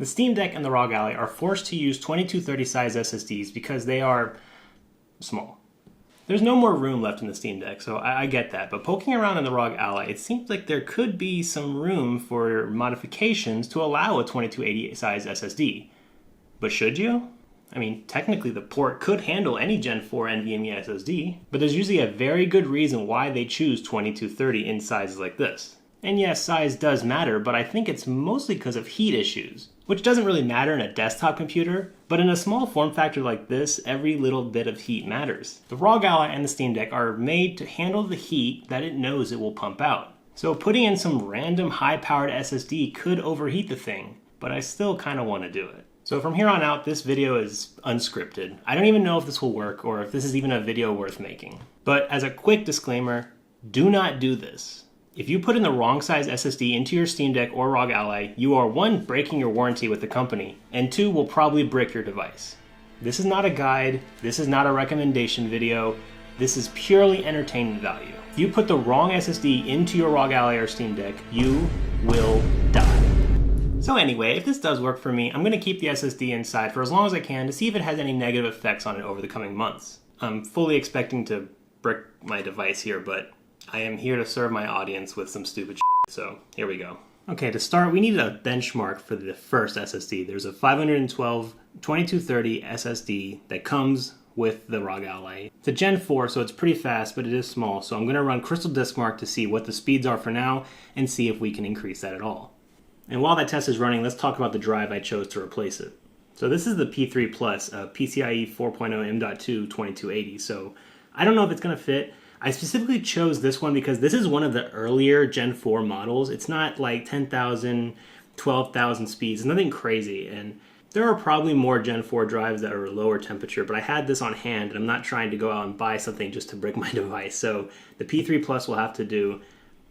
The Steam Deck and the ROG Ally are forced to use 2230 size SSDs because they are small. There's no more room left in the Steam Deck, so I get that, but poking around in the ROG Ally, it seems like there could be some room for modifications to allow a 2280 size SSD. But should you? I mean, technically the port could handle any Gen 4 NVMe SSD, but there's usually a very good reason why they choose 2230 in sizes like this. And yes, size does matter, but I think it's mostly because of heat issues, which doesn't really matter in a desktop computer, but in a small form factor like this, every little bit of heat matters. The ROG Ally and the Steam Deck are made to handle the heat that it knows it will pump out. So putting in some random high-powered SSD could overheat the thing, but I still kind of want to do it. So from here on out, this video is unscripted. I don't even know if this will work or if this is even a video worth making. But as a quick disclaimer, do not do this. If you put in the wrong size SSD into your Steam Deck or ROG Ally, you are 1, breaking your warranty with the company, and 2, will probably brick your device. This is not a guide, this is not a recommendation video, this is purely entertainment value. If you put the wrong SSD into your ROG Ally or Steam Deck, you will die. So anyway, if this does work for me, I'm going to keep the SSD inside for as long as I can to see if it has any negative effects on it over the coming months. I'm fully expecting to brick my device here, but I am here to serve my audience with some stupid shit, so here we go. Okay, to start, we need a benchmark for the first SSD. There's a 512 2230 SSD that comes with the ROG Ally. It's a Gen 4, so it's pretty fast, but it is small, so I'm going to run Crystal Disk Mark to see what the speeds are for now and see if we can increase that at all. And while that test is running, let's talk about the drive I chose to replace it. So this is the P3 Plus, PCIe 4.0 M.2 2280, so I don't know if it's going to fit. I specifically chose this one because this is one of the earlier Gen 4 models. It's not like 10,000, 12,000 speeds. It's nothing crazy. And there are probably more Gen 4 drives that are lower temperature, but I had this on hand and I'm not trying to go out and buy something just to brick my device. So the P3 Plus will have to do.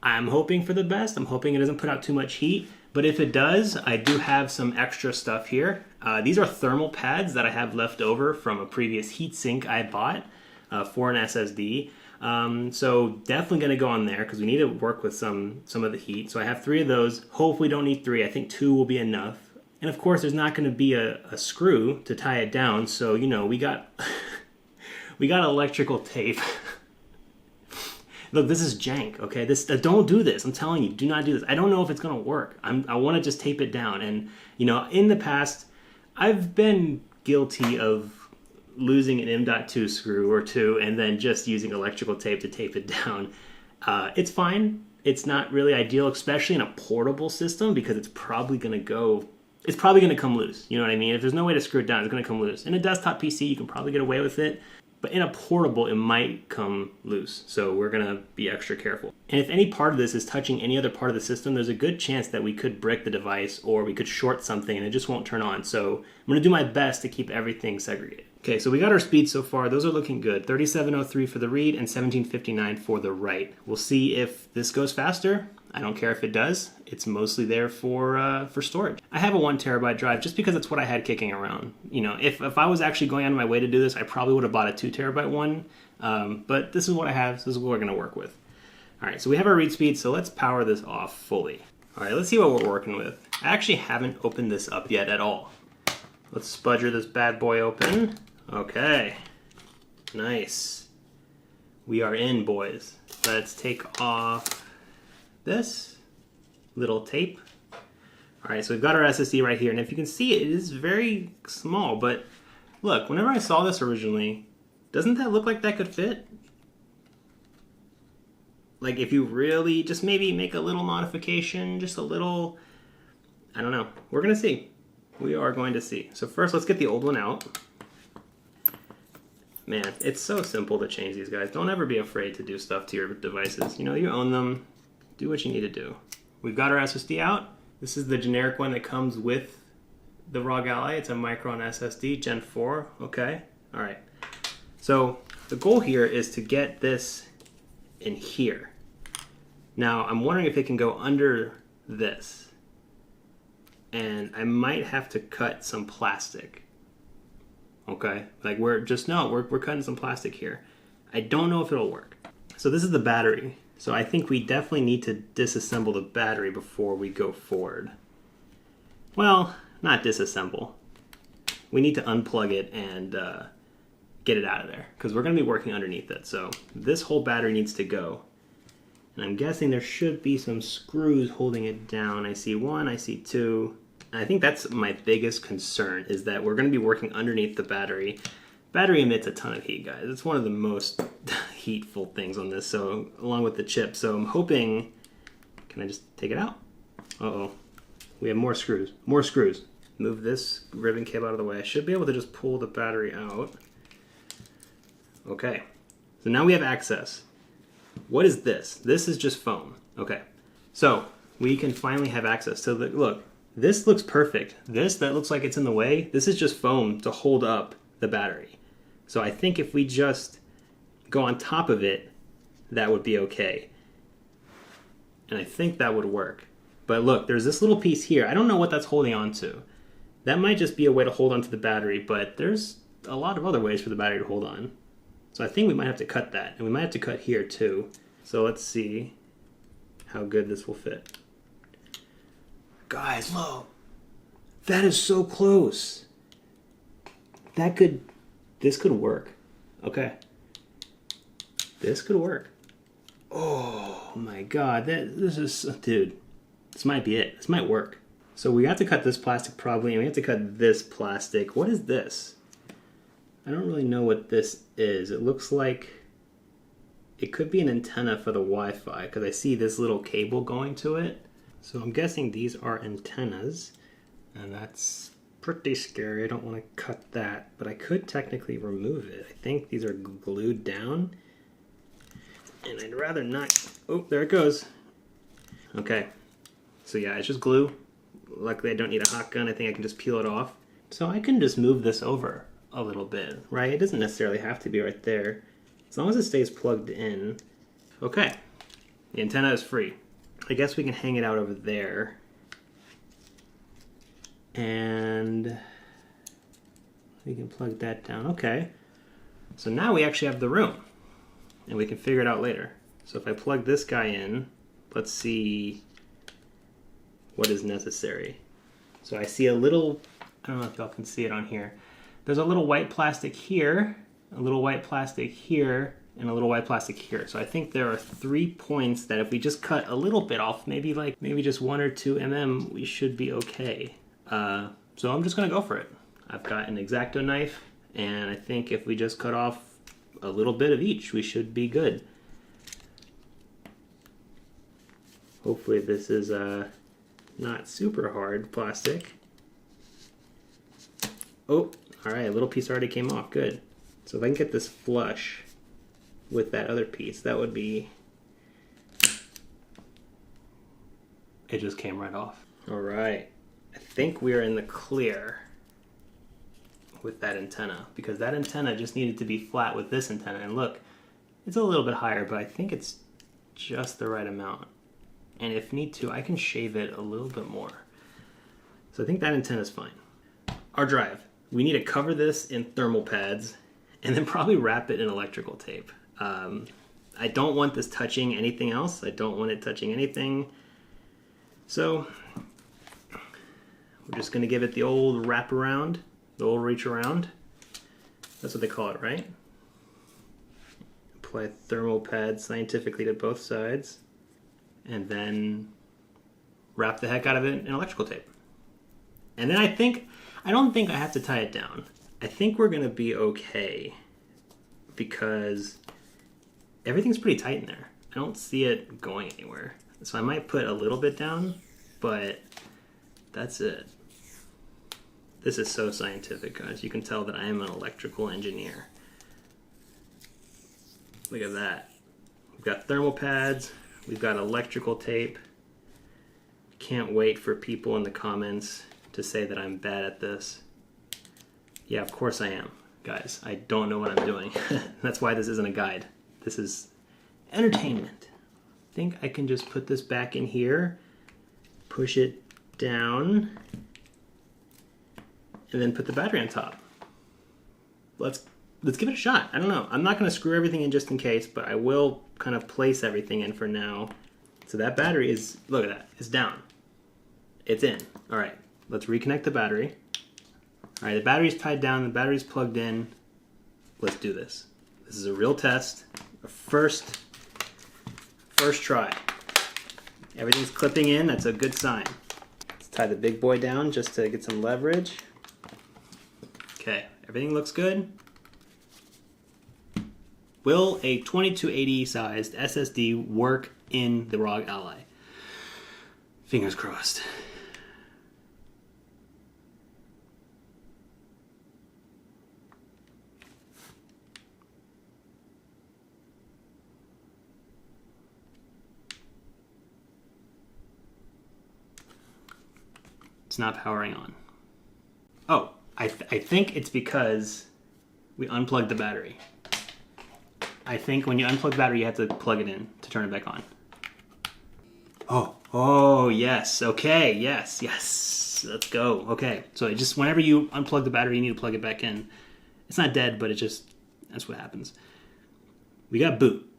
I'm hoping for the best. I'm hoping it doesn't put out too much heat. But if it does, I do have some extra stuff here. These are thermal pads that I have left over from a previous heatsink I bought for an SSD. So definitely going to go on there because we need to work with some of the heat. So I have 3 of those. Hopefully don't need 3. I think 2 will be enough. And of course there's not going to be a screw to tie it down. So, you know, we got we got electrical tape. Look, this is jank, okay? Don't do this. I'm telling you, do not do this. I don't know if it's going to work. I want to just tape it down. And, you know, in the past, I've been guilty of losing an M.2 screw or 2 and then just using electrical tape to tape it down. It's fine. It's not really ideal, especially in a portable system because it's probably going to come loose. You know what I mean? If there's no way to screw it down, it's going to come loose. In a desktop PC, you can probably get away with it. But in a portable, it might come loose. So we're going to be extra careful. And if any part of this is touching any other part of the system, there's a good chance that we could brick the device or we could short something and it just won't turn on. So I'm going to do my best to keep everything segregated. Okay, so we got our speeds so far. Those are looking good. 3703 for the read and 1759 for the write. We'll see if this goes faster. I don't care if it does. It's mostly there for storage. I have a 1 terabyte drive just because it's what I had kicking around. You know, if I was actually going out of my way to do this, I probably would have bought a 2 terabyte one. But this is what I have. So this is what we're going to work with. All right, so we have our read speed. So let's power this off fully. All right, let's see what we're working with. I actually haven't opened this up yet at all. Let's spudger this bad boy open. Okay, nice. We are in, boys. Let's take off this little tape. All right, so we've got our SSD right here, and if you can see, it is very small, but look, whenever I saw this originally, doesn't that look like that could fit? Like if you really just maybe make a little modification, just a little, I don't know. We're gonna see. We are going to see. So first, let's get the old one out. Man, it's so simple to change these guys. Don't ever be afraid to do stuff to your devices. You know, you own them. Do what you need to do. We've got our SSD out. This is the generic one that comes with the ROG Ally. It's a Micron SSD, Gen 4. Okay, all right. So the goal here is to get this in here. Now, I'm wondering if it can go under this. And I might have to cut some plastic. Okay, like we're cutting some plastic here. I don't know if it'll work. So this is the battery. So I think we definitely need to disassemble the battery before we go forward. Well, not disassemble. We need to unplug it and get it out of there because we're going to be working underneath it. So this whole battery needs to go. And I'm guessing there should be some screws holding it down. I see one, I see two. And I think that's my biggest concern is that we're going to be working underneath the battery. Battery emits a ton of heat, guys. It's one of the most heatful things on this, so along with the chip. So I'm hoping, can I just take it out? Uh-oh. We have more screws. More screws. Move this ribbon cable out of the way. I should be able to just pull the battery out. Okay. So now we have access. What is this? This is just foam. Okay. So we can finally have access. So look, this looks perfect. That looks like it's in the way. This is just foam to hold up the battery. So I think if we just go on top of it, that would be okay. And I think that would work. But look, there's this little piece here. I don't know what that's holding on to. That might just be a way to hold onto the battery, but there's a lot of other ways for the battery to hold on. So I think we might have to cut that, and we might have to cut here too. So let's see how good this will fit. Guys, look. That is so close. This could work. Okay. This could work. Oh my God, this is, dude, this might be it. This might work. So we have to cut this plastic probably, and we have to cut this plastic. What is this? I don't really know what this is. It looks like it could be an antenna for the Wi-Fi because I see this little cable going to it. So I'm guessing these are antennas, and that's pretty scary. I don't want to cut that, but I could technically remove it. I think these are glued down, and I'd rather not. Oh, there it goes. Okay, so yeah, it's just glue. Luckily I don't need a hot gun. I think I can just peel it off. So I can just move this over a little bit, right? It doesn't necessarily have to be right there. As long as it stays plugged in. Okay, the antenna is free. I guess we can hang it out over there. And we can plug that down. Okay, so now we actually have the room, and we can figure it out later. So if I plug this guy in, let's see what is necessary. So I see a little, I don't know if y'all can see it on here. There's a little white plastic here, a little white plastic here, and a little white plastic here. So I think there are 3 points that if we just cut a little bit off, maybe just 1 or 2 mm, we should be okay. So I'm just gonna go for it. I've got an X-Acto knife, and I think if we just cut off a little bit of each, we should be good. Hopefully this is not super hard plastic. Oh, all right, a little piece already came off, good. So if I can get this flush with that other piece, that would be, it just came right off. All right, I think we are in the clear with that antenna because that antenna just needed to be flat with this antenna. And look, it's a little bit higher, but I think it's just the right amount. And if need to, I can shave it a little bit more. So I think that antenna is fine. Our drive, we need to cover this in thermal pads and then probably wrap it in electrical tape. I don't want this touching anything else. I don't want it touching anything. So we're just gonna give it the old wrap around, the old reach around. That's what they call it, right? Apply thermal pads scientifically to both sides, and then wrap the heck out of it in electrical tape. And then I don't think I have to tie it down. I think we're gonna be okay because everything's pretty tight in there. I don't see it going anywhere. So I might put a little bit down, but that's it. This is so scientific, guys. You can tell that I am an electrical engineer. Look at that. We've got thermal pads. We've got electrical tape. Can't wait for people in the comments to say that I'm bad at this. Yeah, of course I am, guys. I don't know what I'm doing. That's why this isn't a guide. This is entertainment. I think I can just put this back in here, push it down, and then put the battery on top. Let's give it a shot. I don't know. I'm not going to screw everything in just in case, but I will kind of place everything in for now. So that battery is, look at that, it's down. It's in. All right. let's reconnect the battery. All right, the battery's tied down, the battery's plugged in. Let's do this. This is a real test, a first try. Everything's clipping in, that's a good sign. Let's tie the big boy down just to get some leverage. Okay, everything looks good. Will a 2280 sized SSD work in the ROG Ally? Fingers crossed. It's not powering on. Oh, I think it's because we unplugged the battery. I think when you unplug the battery, you have to plug it in to turn it back on. Oh, yes. Okay, yes. Let's go. Okay, so just whenever you unplug the battery, you need to plug it back in. It's not dead, but that's what happens. We got boot,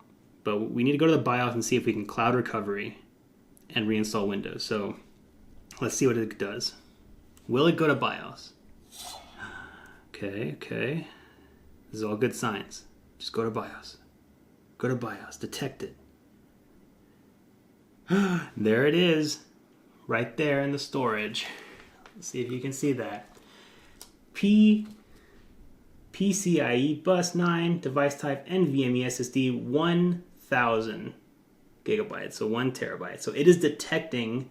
but we need to go to the BIOS and see if we can cloud recovery and reinstall Windows. So let's see what it does. Will it go to BIOS? Okay. This is all good signs. Just go to BIOS. Go to BIOS. Detect it. There it is. Right there in the storage. Let's see if you can see that. PCIe Bus 9, device type NVMe SSD, 1000 gigabytes, so 1 terabyte. So it is detecting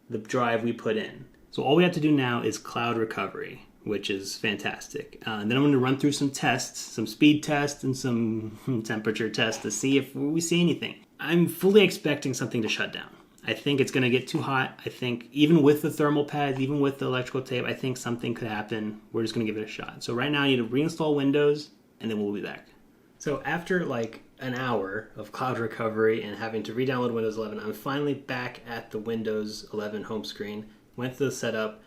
the drive we put in. So all we have to do now is cloud recovery, which is fantastic. And then I'm going to run through some tests, some speed tests and some temperature tests to see if we see anything. I'm fully expecting something to shut down. I think it's going to get too hot. I think even with the thermal pads, even with the electrical tape, I think something could happen. We're just going to give it a shot. So right now I need to reinstall Windows and then we'll be back. So after like an hour of cloud recovery and having to re-download Windows 11, I'm finally back at the Windows 11 home screen. Went through the setup.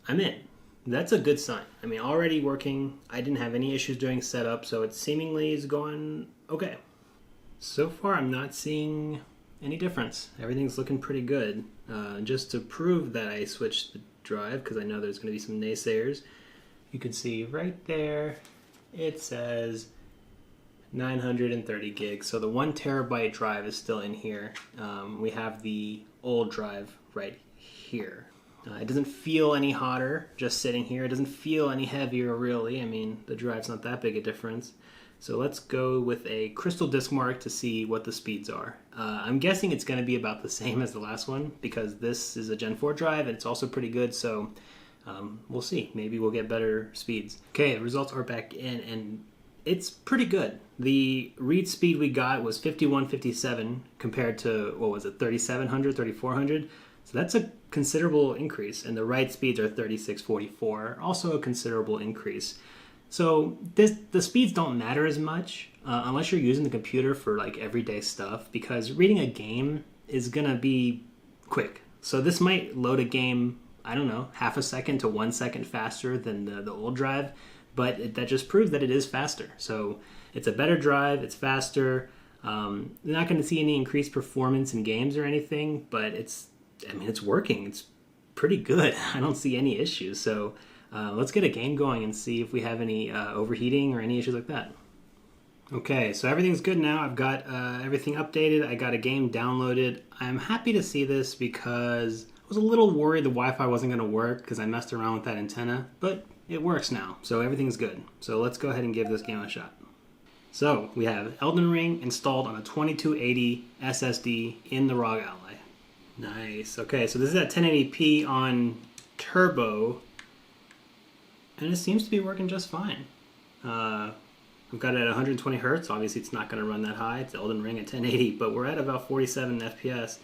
I'm in. That's a good sign. I mean, already working. I didn't have any issues during setup, so it seemingly is going okay. So far, I'm not seeing any difference. Everything's looking pretty good. Just to prove that I switched the drive, because I know there's going to be some naysayers, you can see right there, it says 930 gigs. So the 1 terabyte drive is still in here. We have the old drive right here. It doesn't feel any hotter just sitting here. It doesn't feel any heavier really. I mean, the drive's not that big a difference. So let's go with a crystal disk mark to see what the speeds are. I'm guessing it's going to be about the same as the last one because this is a Gen 4 drive and it's also pretty good. So we'll see. Maybe we'll get better speeds. Okay, the results are back in and it's pretty good. The read speed we got was 5157 compared to, what was it, 3700, 3400. So that's a considerable increase, and the write speeds are 3644, also a considerable increase. So the speeds don't matter as much unless you're using the computer for like everyday stuff, because reading a game is gonna be quick. So this might load a game, I don't know, half a second to 1 second faster than the old drive, but that just proves that it is faster. So it's a better drive, it's faster. You're not going to see any increased performance in games or anything, but it's working. It's pretty good. I don't see any issues. So let's get a game going and see if we have any overheating or any issues like that. Okay, so everything's good now. I've got everything updated. I got a game downloaded. I'm happy to see this because I was a little worried the Wi-Fi wasn't going to work because I messed around with that antenna, but it works now. So everything's good. So let's go ahead and give this game a shot. So we have Elden Ring installed on a 2280 SSD in the ROG Ally. Nice. Okay, so this is at 1080p on turbo, and it seems to be working just fine. I've got it at 120 hertz. Obviously, it's not going to run that high. It's Elden Ring at 1080, but we're at about 47 FPS.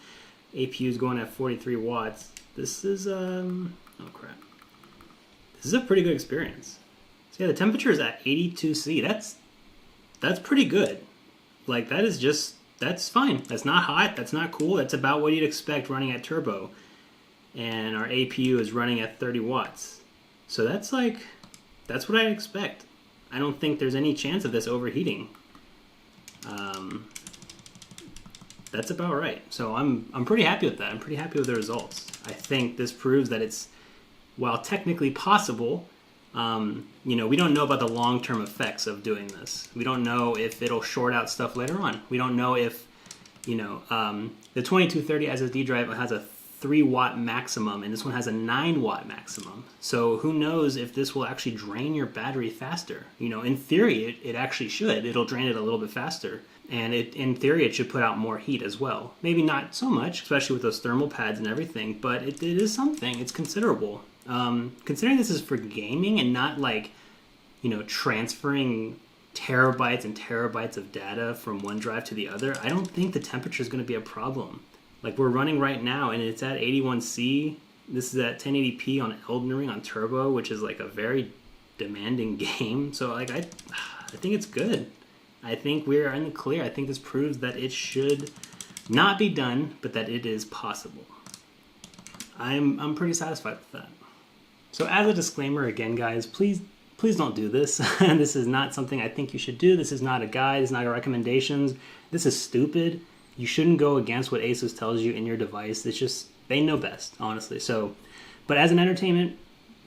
APU is going at 43 watts. This is oh crap. This is a pretty good experience. So yeah, the temperature is at 82°C. That's pretty good. Like that's fine. That's not hot. That's not cool. That's about what you'd expect running at turbo. And our APU is running at 30 watts. So that's what I expect. I don't think there's any chance of this overheating. That's about right. So I'm pretty happy with that. I'm pretty happy with the results. I think this proves that it's while technically possible, you know, we don't know about the long-term effects of doing this. We don't know if it'll short out stuff later on. We don't know if, you know, the 2230 SSD drive has a 3-watt maximum, and this one has a 9-watt maximum. So who knows if this will actually drain your battery faster. You know, in theory, it actually should. It'll drain it a little bit faster. And in theory, it should put out more heat as well. Maybe not so much, especially with those thermal pads and everything, but it is something. It's considerable. Considering this is for gaming and not like, you know, transferring terabytes and terabytes of data from one drive to the other, I don't think the temperature is going to be a problem. Like we're running right now and it's at 81C. This is at 1080p on Elden Ring on Turbo, which is like a very demanding game. So like I think it's good. I think we're in the clear. I think this proves that it should not be done, but that it is possible. I'm pretty satisfied with that. So as a disclaimer again, guys, please don't do this. This is not something I think you should do. This is not a guide. This is not a recommendations. This is stupid. You shouldn't go against what Asus tells you in your device. It's just, they know best, honestly. So, but as an entertainment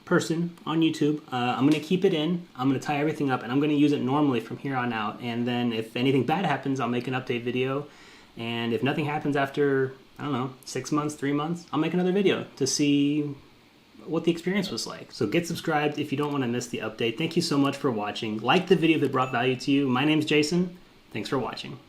person on YouTube, I'm going to keep it in. I'm going to tie everything up, and I'm going to use it normally from here on out. And then if anything bad happens, I'll make an update video. And if nothing happens after, I don't know, 6 months, 3 months, I'll make another video to see what the experience was like. So get subscribed if you don't want to miss the update. Thank you so much for watching. Like the video if it brought value to you. My name's Jason. Thanks for watching.